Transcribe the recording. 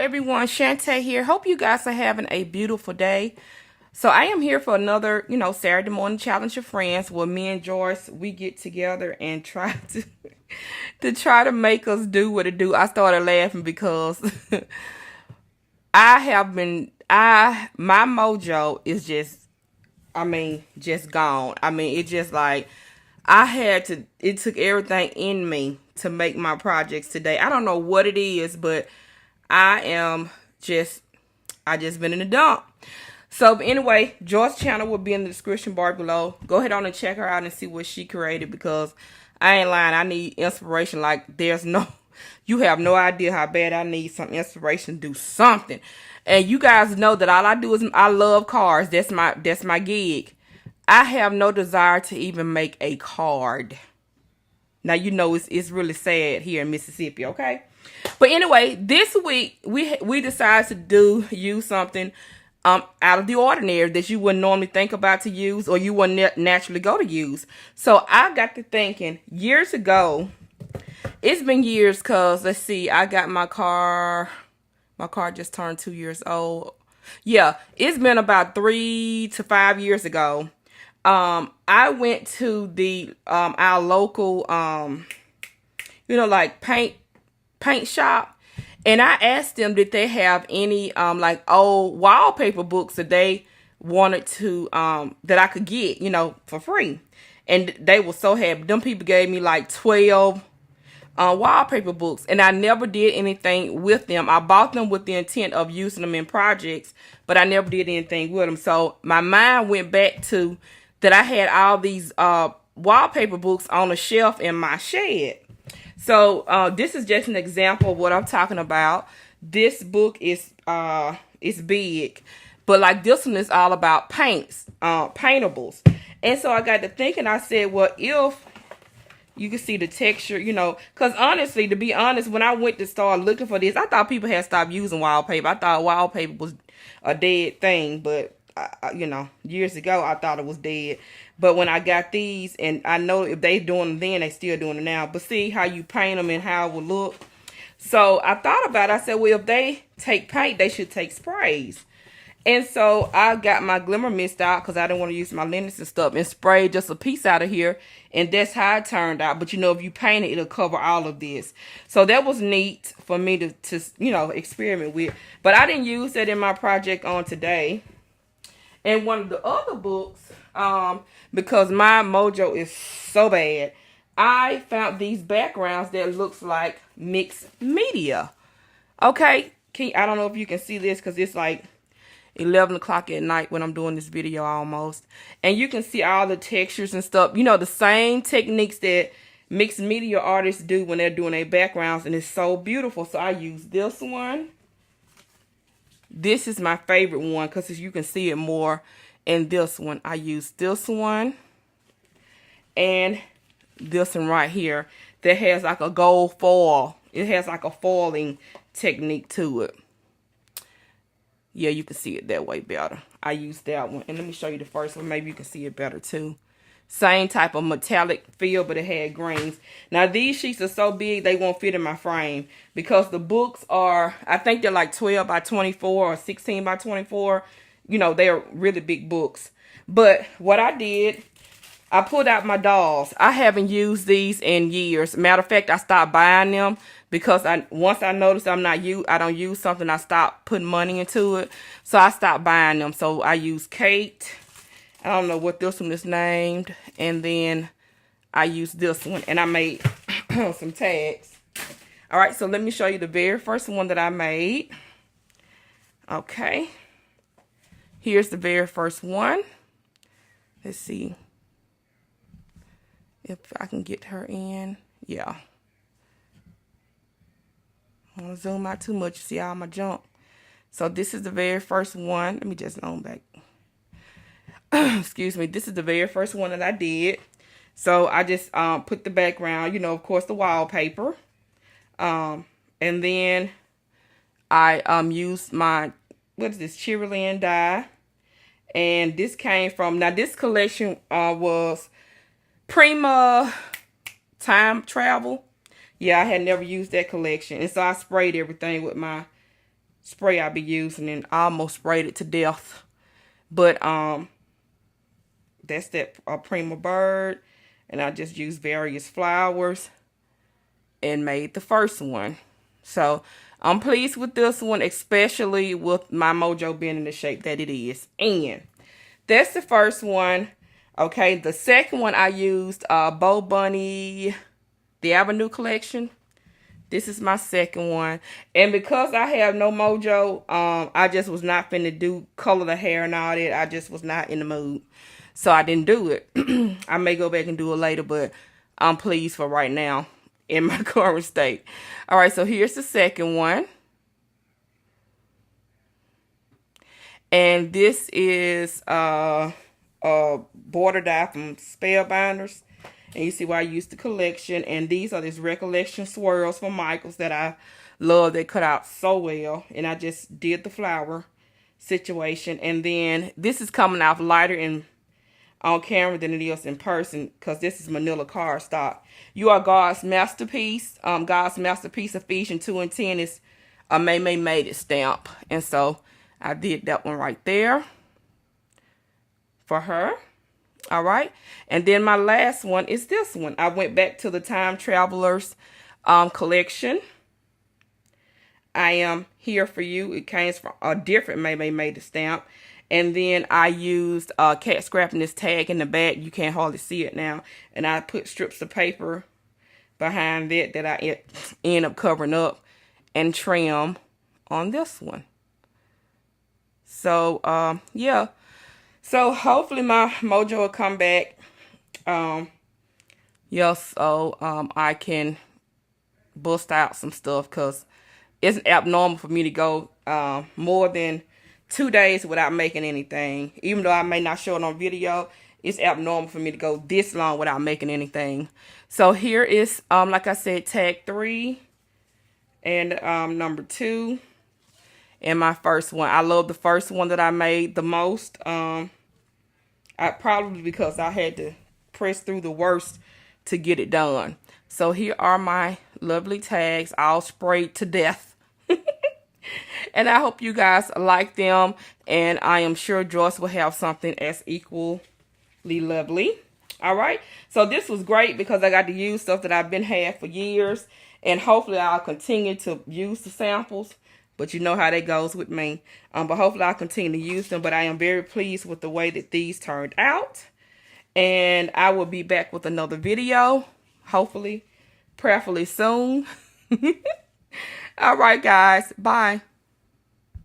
everyone, Shanta here. Hope you guys are having a beautiful day. So I am here for another, Saturday morning challenge of friends where me and Joyce, we get together and try to try to make us do what it do. I started laughing because my mojo is just gone. It's just like it took everything in me to make my projects today. I don't know what it is, but I just been in the dump. So anyway, Joyce Channel will be in the description bar below. Go ahead on and check her out and see what she created, because I ain't lying. I need inspiration. Like, you have no idea how bad I need some inspiration to do something. And you guys know that all I do is I love cars. That's my gig. I have no desire to even make a card. Now, it's really sad here in Mississippi, okay? But anyway, this week we decided to use something out of the ordinary that you wouldn't normally think about to use, or you wouldn't naturally go to use. So I got to thinking years ago. It's been years, because let's see, I got my car just turned 2 years old. Yeah, it's been about 3 to 5 years ago. I went to the our local like paint shop, and I asked them did they have any like old wallpaper books that they wanted to that I could get, for free. And they were so happy. Them people gave me like 12 wallpaper books, and I never did anything with them. I bought them with the intent of using them in projects, but I never did anything with them. So my mind went back to that I had all these wallpaper books on a shelf in my shed. So this is just an example of what I'm talking about. This book is big, but like this one is all about paintables. And so I got to thinking, I said, well, if you can see the texture, because honestly, to be honest, when I went to start looking for this, I thought people had stopped using wallpaper. I thought wallpaper was a dead thing, but years ago, I thought it was dead. But when I got these, and I know if they doing them then, they still doing it now. But see how you paint them and how it will look. So I thought about it. I said, well, if they take paint, they should take sprays. And so I got my glimmer mist out, because I didn't want to use my linens and stuff, and sprayed just a piece out of here. And that's how it turned out. But if you paint it, it'll cover all of this. So that was neat for me to experiment with. But I didn't use that in my project on today. And one of the other books, because my mojo is so bad, I found these backgrounds that looks like mixed media. Okay, I don't know if you can see this, because it's like 11 o'clock at night when I'm doing this video almost. And you can see all the textures and stuff. The same techniques that mixed media artists do when they're doing their backgrounds. And it's so beautiful. So I use this one. This is my favorite one, because you can see it more in this one. I use this one and this one right here that has like a gold foil. It has like a foiling technique to it. Yeah, you can see it that way better. I use that one. And let me show you the first one. Maybe you can see it better too. Same type of metallic feel, but it had greens. Now, these sheets are so big, they won't fit in my frame. Because the books are, I think they're like 12 by 24 or 16 by 24. They're really big books. But what I did, I pulled out my dolls. I haven't used these in years. Matter of fact, I stopped buying them because once I noticed I don't use something, I stopped putting money into it. So I stopped buying them. So I use Kate. I don't know what this one is named. And then I used this one. And I made some tags. Alright, so let me show you the very first one that I made. Okay. Here's the very first one. Let's see if I can get her in. Yeah. I don't want to zoom out too much to see all my junk. So this is the very first one. Let me just zoom back. Excuse me. This is the very first one that I did. So I just put the background, of course, the wallpaper. And then I used my, what is this, Cheeriland dye. And this came from, now this collection was Prima Time Travel. Yeah, I had never used that collection. And so I sprayed everything with my spray I be using, and I almost sprayed it to death. But that's that Prima Bird, and I just used various flowers and made the first one. So I'm pleased with this one, especially with my mojo being in the shape that it is. And that's the first one. Okay, the second one I used Bo Bunny, the Avenue collection. This is my second one. And because I have no mojo, I just was not finna do color the hair and all that. I just was not in the mood. So I didn't do it. I may go back and do it later, but I'm pleased for right now in my current state. All right, so here's the second one. And this is border dye from Spellbinders. And you see why I used the collection. And these are these Recollection swirls from Michaels that I love. They cut out so well. And I just did the flower situation. And then this is coming out lighter on camera than it is in person, because this is Manila cardstock. You Are God's Masterpiece. God's Masterpiece, Ephesians 2 and 10 is a May Made It stamp. And so I did that one right there for her. All right. And then my last one is this one. I went back to the Time Travelers collection. I Am Here For You. It came from a different May Made It stamp. And then I used cat scrapping this tag in the back. You can't hardly see it now. And I put strips of paper behind it that I end up covering up and trim on this one. So, yeah. So, hopefully my mojo will come back. Yeah, so I can bust out some stuff, because it's abnormal for me to go more than 2 days without making anything. Even though I may not show it on video, it's abnormal for me to go this long without making anything. So here is, like I said, tag 3 and number 2. And my first one. I love the first one that I made the most. Probably because I had to press through the worst to get it done. So here are my lovely tags, all sprayed to death. And I hope you guys like them. And I am sure Joyce will have something as equally lovely. All right. So this was great because I got to use stuff that I've been had for years. And hopefully I'll continue to use the samples. But you know how that goes with me. But hopefully I'll continue to use them. But I am very pleased with the way that these turned out. And I will be back with another video. Hopefully, prayerfully soon. All right, guys. Bye.